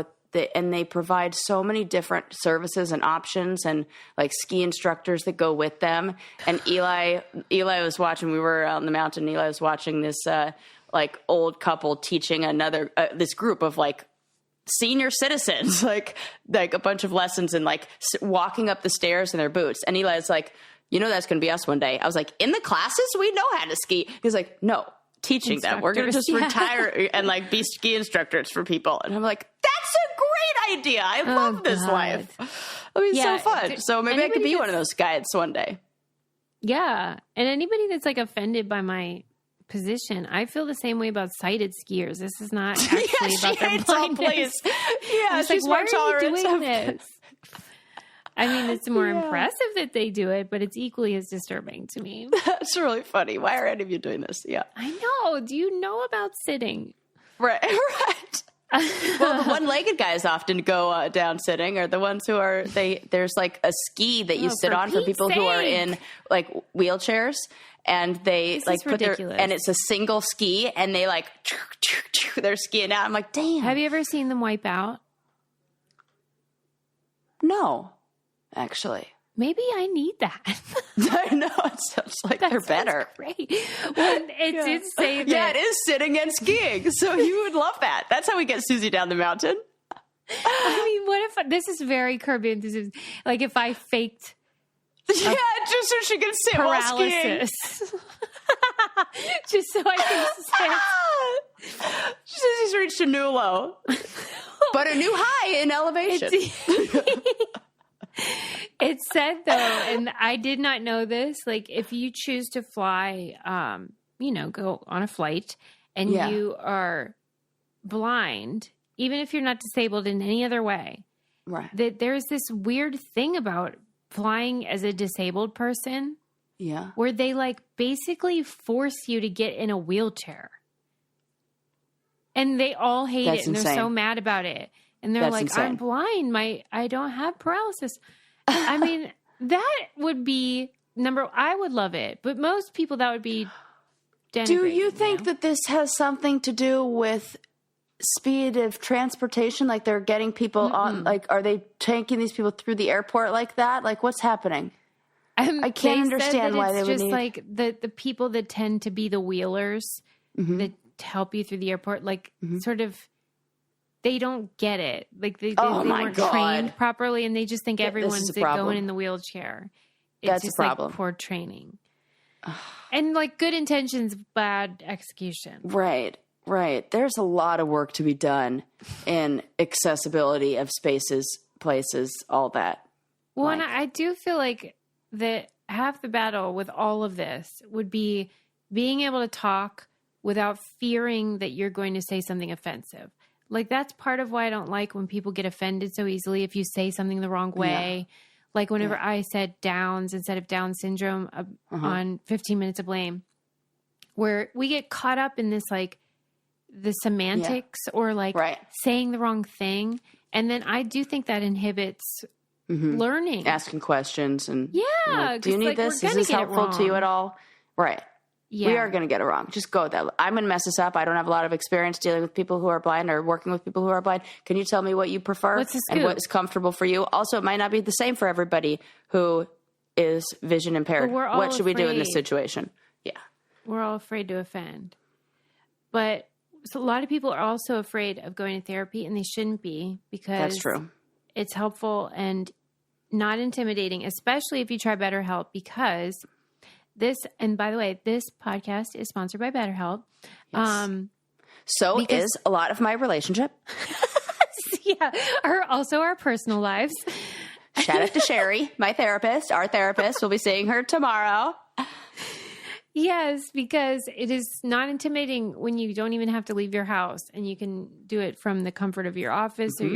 and they provide so many different services and options and like ski instructors that go with them. And Eli was watching, we were out on the mountain. Eli was watching this, like old couple teaching this group of like senior citizens, like a bunch of lessons and like walking up the stairs in their boots. And Eli's like, that's going to be us one day. I was like, in the classes, we know how to ski. He's like, no. Teaching them. We're going to just retire and like be ski instructors for people. And I'm like, that's a great idea. I love this life. It'll be so fun. So maybe I could be one of those guides one day. Yeah. And anybody that's like offended by my position, I feel the same way about sighted skiers. This is not actually about their blindness. Yeah, she's like, more why are you doing tolerant. this? I mean, it's more impressive that they do it, but it's equally as disturbing to me. That's really funny. Why are any of you doing this? Yeah. I know. Do you know about sitting? Right. Well, the one-legged guys often go down sitting, or the ones who are, there's like a ski that you sit on for people who are in like wheelchairs. And they like put and it's a single ski and they like, they're skiing out. I'm like, damn. Have you ever seen them wipe out? No. Actually, maybe I need that. I know, it sounds like they're better. Great. Well, it did say that. Yeah, it is sitting and skiing, so you would love that. That's how we get Susie down the mountain. I mean, what if this is very Curb Your Enthusiasm? Like if I faked, just so she can sit paralysis, while skiing. just so I can sit. Susie's reached a new low, but a new high in elevation. It said though, and I did not know this, like if you choose to fly, go on a flight and you are blind, even if you're not disabled in any other way, right? That there's this weird thing about flying as a disabled person. Yeah. Where they like basically force you to get in a wheelchair. And they all hate it and they're so mad about it. And they're like, insane. I'm blind. I don't have paralysis. I mean, that would be I would love it. But most people, that would be denigrating. Do you think that this has something to do with speed of transportation? Like they're getting people on, like, are they taking these people through the airport like that? Like what's happening? I can't understand why they would need... like the people that tend to be the wheelers that help you through the airport, like sort of, they don't get it. Like they weren't trained properly, and they just think everyone's going in the wheelchair. It's just like poor training. And like good intentions, bad execution. Right. There's a lot of work to be done in accessibility of spaces, places, all that. Well, and I do feel like that half the battle with all of this would be being able to talk without fearing that you're going to say something offensive. Like, that's part of why I don't like when people get offended so easily if you say something the wrong way. Yeah. Like whenever I said Downs instead of Down syndrome on 15 Minutes of Blame, where we get caught up in this, like, the semantics or like saying the wrong thing. And then I do think that inhibits learning. Asking questions and like, do you need this? Is this helpful to you at all? Right. Yeah. We are going to get it wrong. Just go with that. I'm going to mess this up. I don't have a lot of experience dealing with people who are blind or working with people who are blind. Can you tell me what you prefer and what is comfortable for you? Also, it might not be the same for everybody who is vision impaired. What should we do in this situation? Yeah. We're all afraid to offend. But so a lot of people are also afraid of going to therapy, and they shouldn't be, because that's true. It's helpful and not intimidating, especially if you try BetterHelp, because this, and by the way, this podcast is sponsored by BetterHelp. Yes. So is a lot of my relationship. Also our personal lives. Shout out to Sherry, my therapist, our therapist. We'll be seeing her tomorrow. Yes, because it is not intimidating when you don't even have to leave your house, and you can do it from the comfort of your office or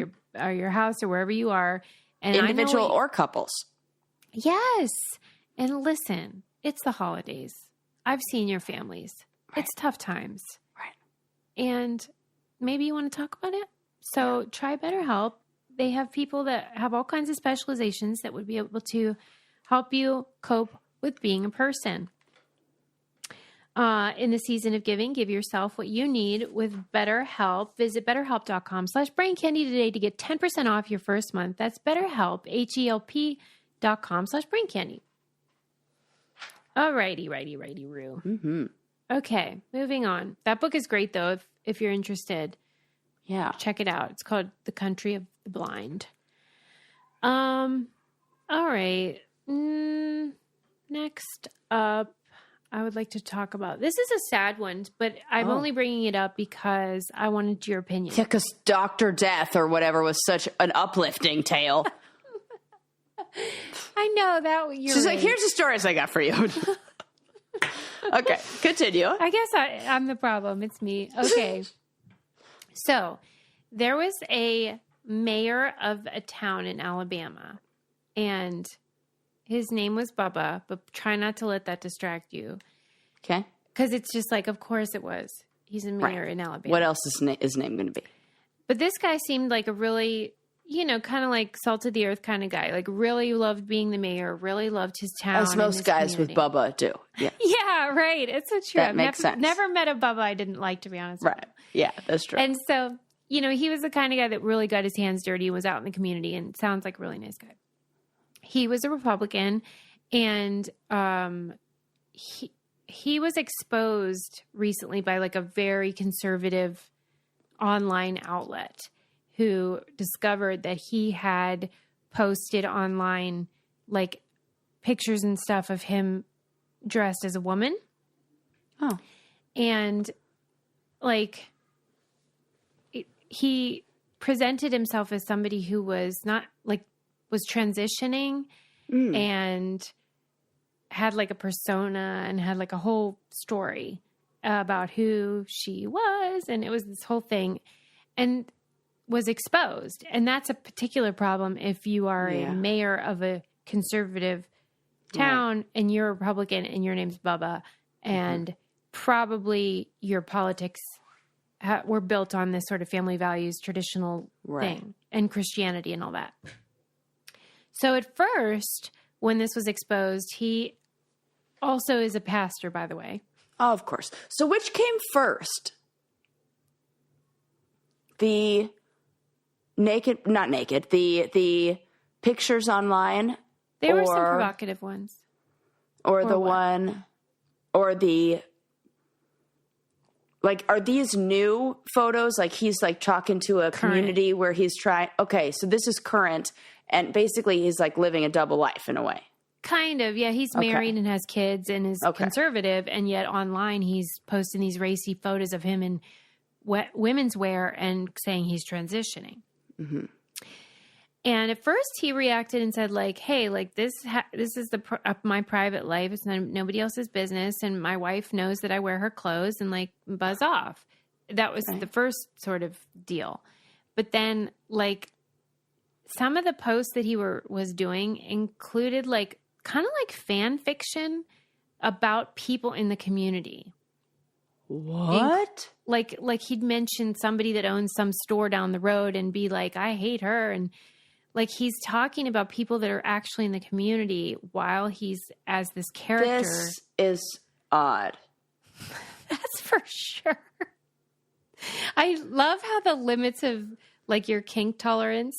your house or wherever you are. And individual or couples. Yes. And listen, it's the holidays. I've seen your families. Right. It's tough times. Right. And maybe you want to talk about it. So try BetterHelp. They have people that have all kinds of specializations that would be able to help you cope with being a person. In the season of giving, give yourself what you need with BetterHelp. Visit BetterHelp.com/BrainCandy today to get 10% off your first month. That's BetterHelp, HELP.com/BrainCandy. All righty, Roo. Mm-hmm. Okay, moving on. That book is great, though, if you're interested. Yeah. Check it out. It's called The Country of the Blind. All right. Next up, I would like to talk about, this is a sad one, but I'm only bringing it up because I wanted your opinion. Yeah, because Dr. Death or whatever was such an uplifting tale. I know that She's like, here's the stories I got for you. Okay, continue. I guess I'm the problem. It's me. Okay. So there was a mayor of a town in Alabama, and his name was Bubba, but try not to let that distract you. Okay. Because it's just like, of course it was. He's a mayor in Alabama. What else is his name going to be? But this guy seemed like a really, kind of like salt of the earth kind of guy. Like, really loved being the mayor, really loved his town. As most guys community. With Bubba do. Yeah. Yeah, right. It's so true. That makes sense. Never met a Bubba I didn't like, to be honest. Right. Yeah, that's true. And so, he was the kind of guy that really got his hands dirty and was out in the community, and sounds like a really nice guy. He was a Republican, and he was exposed recently by like a very conservative online outlet who discovered that he had posted online like pictures and stuff of him dressed as a woman. Oh. And like he presented himself as somebody who was not like was transitioning and had like a persona and had like a whole story about who she was. And it was this whole thing and was exposed. And that's a particular problem if you are a mayor of a conservative town and you're a Republican and your name's Bubba and probably your politics were built on this sort of family values, traditional thing and Christianity and all that. So at first, when this was exposed, he also is a pastor, by the way. Oh, of course. So which came first? The the pictures online? There were some provocative ones. Or the what? One, or the, like, are these new photos? Like he's like talking to a community where he's trying, okay, so this is current. And basically, he's like living a double life in a way. Kind of, yeah. He's married and has kids and is conservative, and yet online he's posting these racy photos of him in women's wear and saying he's transitioning. Mm-hmm. And at first he reacted and said like, hey, like this is my private life. It's nobody else's business. And my wife knows that I wear her clothes, and like buzz off. That was the first sort of deal. But then like some of the posts that he was doing included like kind of like fan fiction about people in the community. What? Like he'd mention somebody that owns some store down the road and be like, I hate her. And like he's talking about people that are actually in the community while he's as this character. This is odd. That's for sure. I love how the limits of like your kink tolerance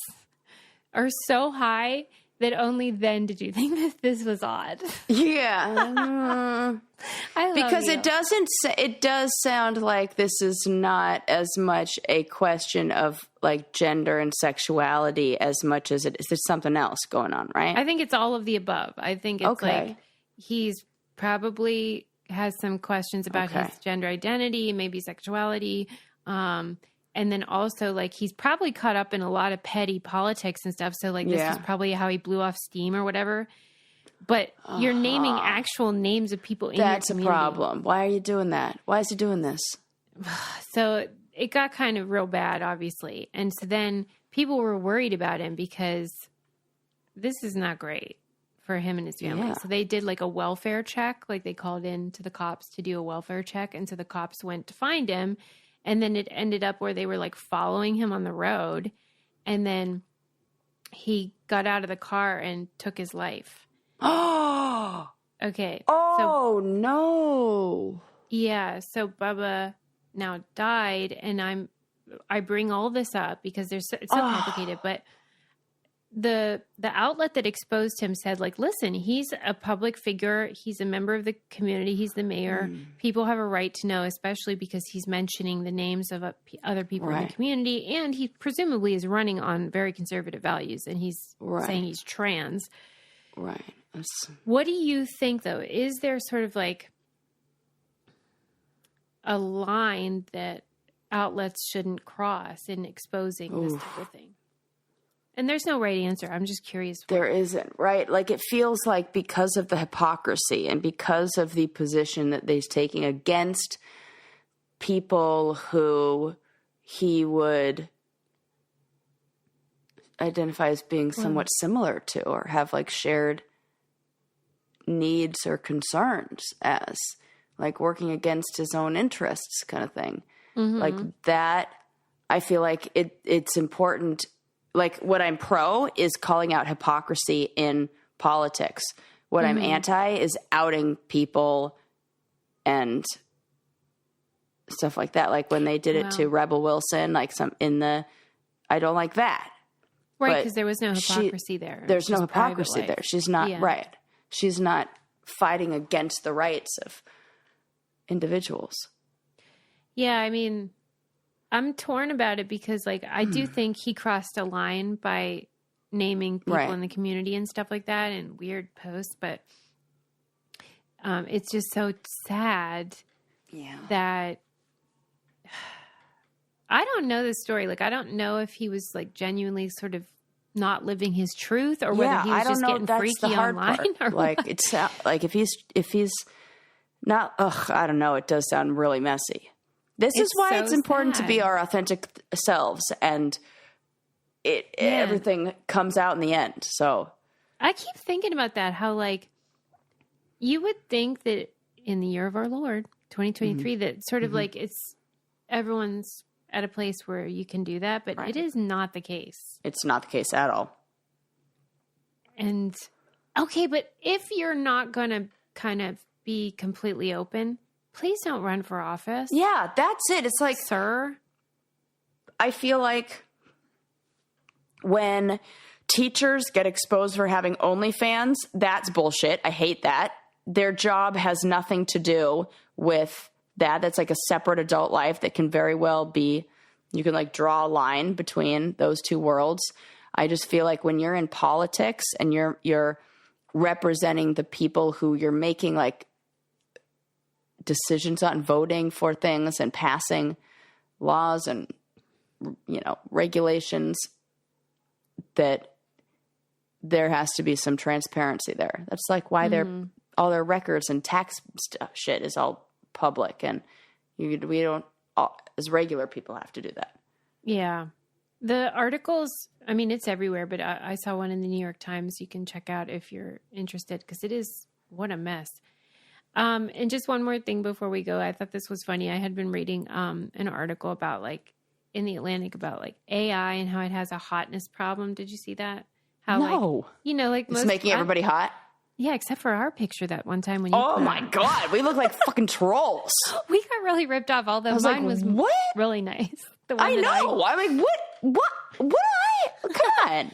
are so high that only then did you think that this was odd. Yeah. I love because you. it does sound like this is not as much a question of like gender and sexuality as much as there's something else going on, right? I think it's all of the above. I think it's like he's probably has some questions about his gender identity, maybe sexuality. And then also like he's probably caught up in a lot of petty politics and stuff. So like this is probably how he blew off steam or whatever. But you're naming actual names of people in your community. That's a problem. Why are you doing that? Why is he doing this? So it got kind of real bad, obviously. And so then people were worried about him because this is not great for him and his family. Yeah. So they did like a welfare check. Like they called in to the cops to do a welfare check. And so the cops went to find him. And then it ended up where they were like following him on the road. And then he got out of the car and took his life. Oh, okay. Oh, no. Yeah. So Bubba now died, and I bring all this up because it's so complicated, but the outlet that exposed him said like, listen, he's a public figure. He's a member of the community. He's the mayor. People have a right to know, especially because he's mentioning the names of other people in the community. And he presumably is running on very conservative values, and he's saying he's trans. Right. What do you think though? Is there sort of like a line that outlets shouldn't cross in exposing this type of thing? And there's no right answer. I'm just curious. There isn't, right? Like it feels like because of the hypocrisy and because of the position that he's taking against people who he would identify as being somewhat similar to or have like shared needs or concerns as, like working against his own interests kind of thing. Like that, I feel like it's important. Like what I'm pro is calling out hypocrisy in politics. What I'm anti is outing people and stuff like that. Like when they did it to Rebel Wilson, like I don't like that. Right, because there was no hypocrisy there. There's no hypocrisy there. She's not right. She's not fighting against the rights of individuals. Yeah, I mean, I'm torn about it because, like, I do think he crossed a line by naming people in the community and stuff like that and weird posts, but it's just so sad that I don't know the story. Like, I don't know if he was, like, genuinely sort of not living his truth or whether he was just getting freaky online. Or like, it's like if he's not, I don't know. It does sound really messy. This is why it's important to be our authentic selves, and everything comes out in the end. So I keep thinking about that, how like you would think that in the year of our Lord, 2023, that sort of like everyone's at a place where you can do that, but it is not the case. It's not the case at all. And okay, but if you're not going to kind of be completely open, please don't run for office. Yeah, that's it. It's like, sir, I feel like when teachers get exposed for having OnlyFans, that's bullshit. I hate that. Their job has nothing to do with that. That's like a separate adult life that can very well be, you can like draw a line between those two worlds. I just feel like when you're in politics and you're representing the people who you're making like decisions on, voting for things and passing laws and, regulations that there has to be some transparency there. That's like why all their records and tax shit is all public, and we don't, as regular people, have to do that. Yeah. The articles, I mean, it's everywhere, but I saw one in the New York Times you can check out if you're interested, because it is, what a mess. And just one more thing before we go. I thought this was funny. I had been reading an article about, like, in the Atlantic about, like, AI and how it has a hotness problem. Did you see that? How, no. Like, you know, like, it's making everybody hot? Yeah, except for our picture that one time when you oh my God, we look like fucking trolls. We got really ripped off, although mine was what? really nice. The one I know. I'm like, what come on.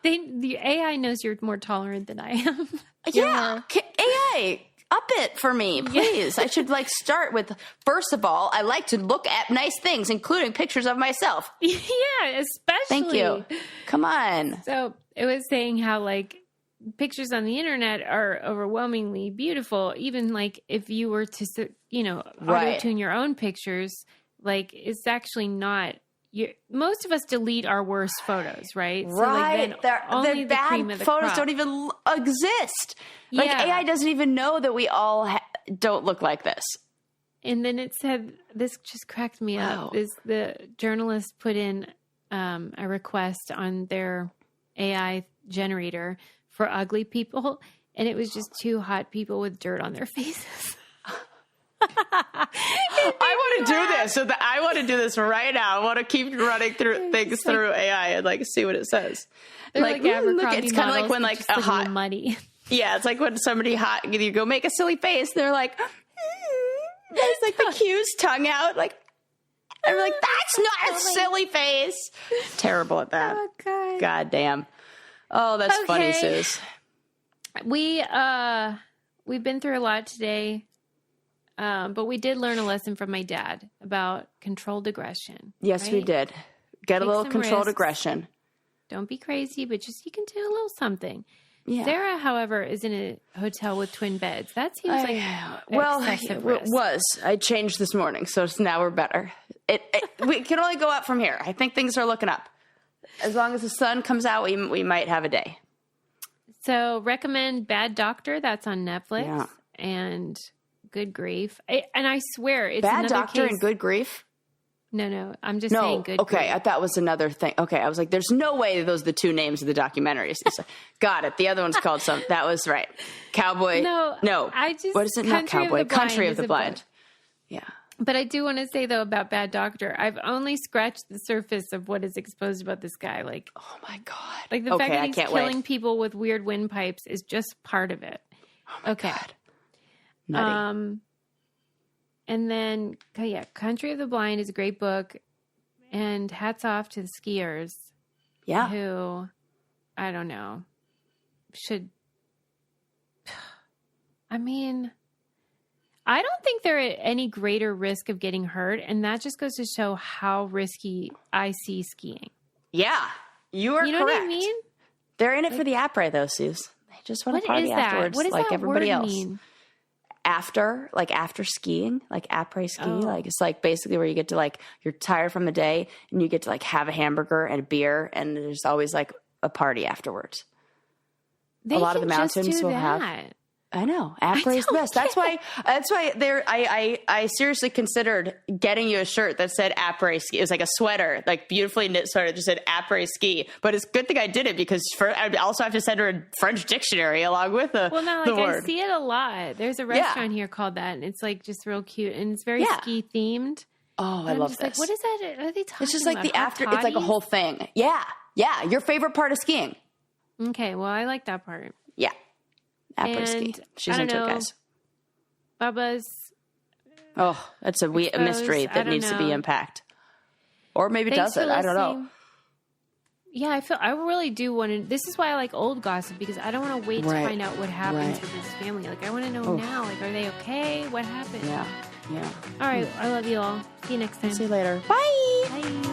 The AI knows you're more tolerant than I am. Yeah. AI, up it for me, please. I should like start with, first of all, I like to look at nice things, including pictures of myself. Yeah, especially. Thank you. Come on. So it was saying how like pictures on the internet are overwhelmingly beautiful. Even like if you were to, you know, auto-tune your own pictures, like it's actually not. Most of us delete our worst photos, right? Right. So, like, only the bad photos don't even exist. Like AI doesn't even know that we all don't look like this. And then it said, this just cracked me up, is the journalist put in a request on their AI generator for ugly people, and it was just two hot people with dirt on their faces. I want to do this. So I want to do this right now. I want to keep running through things through AI and like see what it says. Like look, it's kind of like when like a hot muddy. Yeah, it's like when somebody hot, you go make a silly face. They're like, there's like the cue's tongue out. Like, I'm like, that's not a silly face. Terrible at that. Oh God. God damn. Oh, that's funny, Sus. We've been through a lot today. But we did learn a lesson from my dad about controlled aggression. Yes, right? We did. Get a little controlled risks. Aggression. Don't be crazy, but just you can do a little something. Yeah. Sarah, however, is in a hotel with twin beds. That seems like excessive risk. It was. I changed this morning, so now we're better. We can only go up from here. I think things are looking up. As long as the sun comes out, we might have a day. So recommend Bad Doctor. That's on Netflix. Yeah. And Good Grief. And I swear it's Bad another Doctor case. and Good Grief? No. I'm just saying Good Grief. Okay. I thought it was another thing. Okay. I was like, there's no way those are the two names of the documentaries. Got it. The other one's called that was right. Cowboy. No. What is it? Not Cowboy. Country of the Blind. Yeah. But I do want to say, though, about Bad Doctor, I've only scratched the surface of what is exposed about this guy. Like, oh my God. Like the fact that he's killing people with weird windpipes is just part of it. Oh my God. Nutty. And then, Country of the Blind is a great book. And hats off to the skiers. Yeah. Who, I don't know, I mean, I don't think they're at any greater risk of getting hurt. And that just goes to show how risky I see skiing. Yeah. You are correct. You know what I mean? They're in it for the après, though, Suze. They just want to party afterwards like everybody else. Mean? After skiing, like après ski, like it's like basically where you get to like, you're tired from the day and you get to like have a hamburger and a beer, and there's always like a party afterwards. A lot of the mountains will have. I know. Après is the best. That's why I seriously considered getting you a shirt that said après ski. It was like a sweater, like beautifully knit sweater that just said après ski. But it's a good thing I did it, because I also have to send her a French dictionary along with the word. I see it a lot. There's a restaurant here called that, and it's like just real cute, and it's very ski themed. Oh, I love this. Like, what is that? What are they talking about? It's just like the after. It's like a whole thing. Yeah. Yeah. Your favorite part of skiing. Okay. Well, I like that part. Yeah. Après ski. She's into it, guys. Bubba's. Oh, that's a mystery that needs to be unpacked. Or maybe does it. I don't know. Yeah, I really do want to. This is why I like old gossip, because I don't want to wait to find out what happens with his family. Like, I want to know now. Like, are they okay? What happened? Yeah. Yeah. All right. I love you all. See you next time. See you later. Bye. Bye.